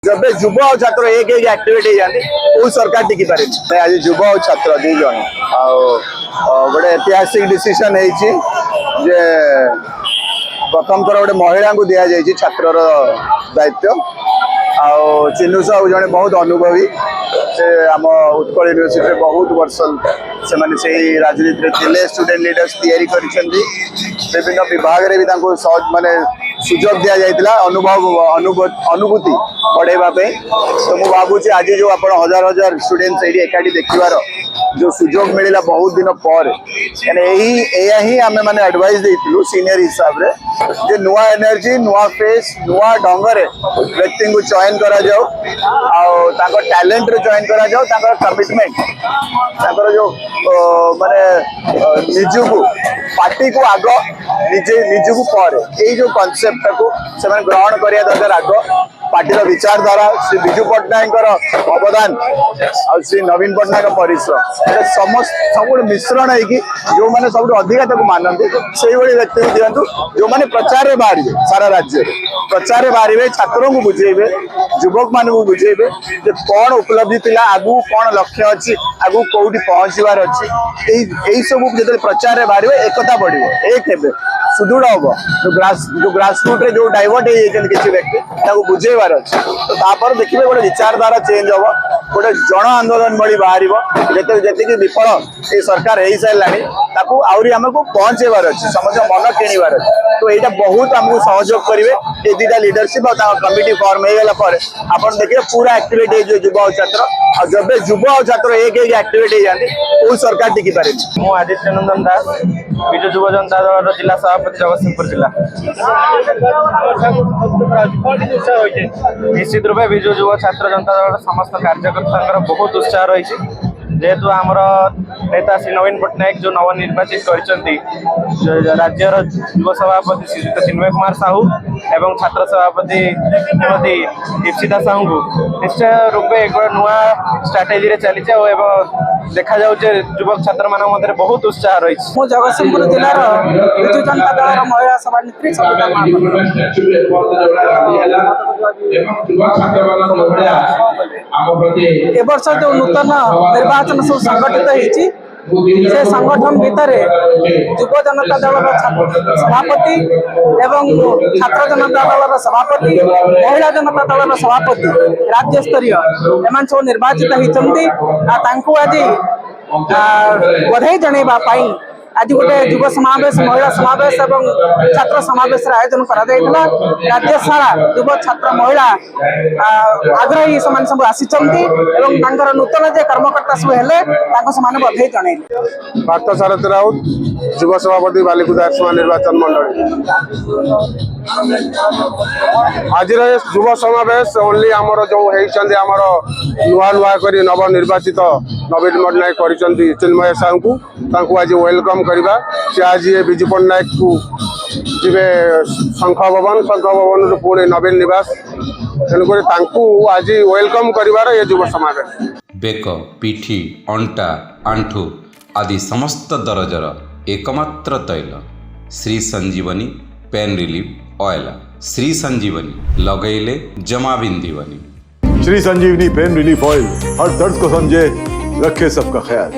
जब युव और छात्र एक एक एक्टिविटी जाती वो सरकार टिकी पारे आज युव और छात्र दी जन गोटे ऐतिहासिक डिसीजन है प्रथम थर गोटे महिला को दि जाए छात्र दायित्व चिन्नू साहू जड़े बहुत अनुभवी से आम उत्कल यूनिवर्सिटी बहुत वर्ष से राजनीति थे स्टूडेंट लीडर्स तैयारी विभिन्न विभाग में भी माने सुजोग दि जाता अनुभूति बढ़ाई तो मुझे भावुँ आज जो आप हजार हजार स्टूडेंट्स ये एकाठी देखार जो सुजोग मिलला बहुत दिन पर यही आम मैंने एडवाइस देलु सीनियर हिसाब से नुआ एनर्जी नुआ फेस नुआ ढंग व्यक्ति को चयन करा जाओ टैलेंट रे चयन करा जाओ कमिटमेंट जो माने निजु पार्टी को आग निजु पर यही जो कॉन्सेप्ट को ग्रहण करिया दरकार आग पार्टी विचारधारा श्री विजु पट्टनायक अवदान और श्री नवीन पट्टनायक परिश्रम समस्त सब मिश्रण है कि जो मैंने सब अधिक मानते से व्यक्ति को दिखातु जो मैंने प्रचार में बाहर सारा राज्य प्रचार में बाहर छात्रों को बुझेबे युवक मान को बुझेबे कौन उपलब्धि थिला आगु कौन लक्ष्य अच्छी आगु कौटी पहुंचबार अच्छी सब जो प्रचार में बाहर एकता बढ़ एक हे सुदृढ़ हम जो ग्रासरूट जो डाइवर्ट हो किसी व्यक्ति बुझेबार अच्छे तो तापर देखिए गोटे विचारधारा चेंज हम गोटे जन आंदोलन भली बाहर जी विफल ये सरकार हो सारा आहरी आमको पहुंचेबार अच्छे समस्त मन किणवार अच्छे तो यहाँ बहुत आमको सहयोग करेंगे ये दुटा लीडरशिप और कमिटी फॉर्म होगा आप देखिए पूरा एक्टिविटी जो युवा और छात्र और जब युवा और छात्र एक एक एक्टिविटी जाती वो सरकार टिकी पारे। मु आदित्य नंदन दास विजु युव जनता दल जिला सभापति जगतसिंहपुर जिला निश्चित रूपे विजु युव छात्र जनता दल समस्त कार्यकर्ता बहुत उत्साह रही जेहेतु आमर नेता श्री नवीन पट्टनायक जो नवनिर्वाचित कर राज्यर युव सभापति श्रीजुक्त चिन्मय कुमार साहू एवं छात्र सभापति श्रीमती दीप्सिता साहू को निश्चय रूपे एक नुआ स्ट्राटेजी चली देखा जाऊे युवक छात्र मान मध्य बहुत उत्साह रही। जगतसिंहपुर जिलार विजु जनता दल महिला सभानेत्री ए वर्ष जो नूतन निर्वाचन सब संगठित होती से संगठन भितर युव जनता दल सभापति एवं छात्र जनता दल सभापति महिला जनता दल सभापति राज्य स्तरीय एम सब निर्वाचित होती आज बधाई जनवा आज गोटे युव समावेश महिला समावेश और छात्र समावेश आयोजन करा राज्य सारा युव छात्र महिला आग्रही से सब आसी नूतन जे कर्मकर्ता सब हेले बधाई जन। पार्थ सारथी राउत युव सभापति बालिकुदा निर्वाचन मंडली आज युव समावेश ओनली आमर जो होती आमर नुआ नुआ कर नवनिर्वाचित नवीन पट्टनायक कर चिन्मय साहू को आज वेलकम करवा से आज ये विजु पट्टनायक को जीवे शंख भवन पुणे नवीन निवास तेणुक आज वेलकम कर युव समावेश बेक पिठी अंटा आंठू आदि समस्त दरजर एकमात्र तैल श्री संजीवनी पेन रिलीफ ऑयल श्री संजीवनी लगैले जमा बिंदीवनी। श्री संजीवनी पेन रिलीफ ऑयल हर दर्द को समझे रखे सबका ख्याल।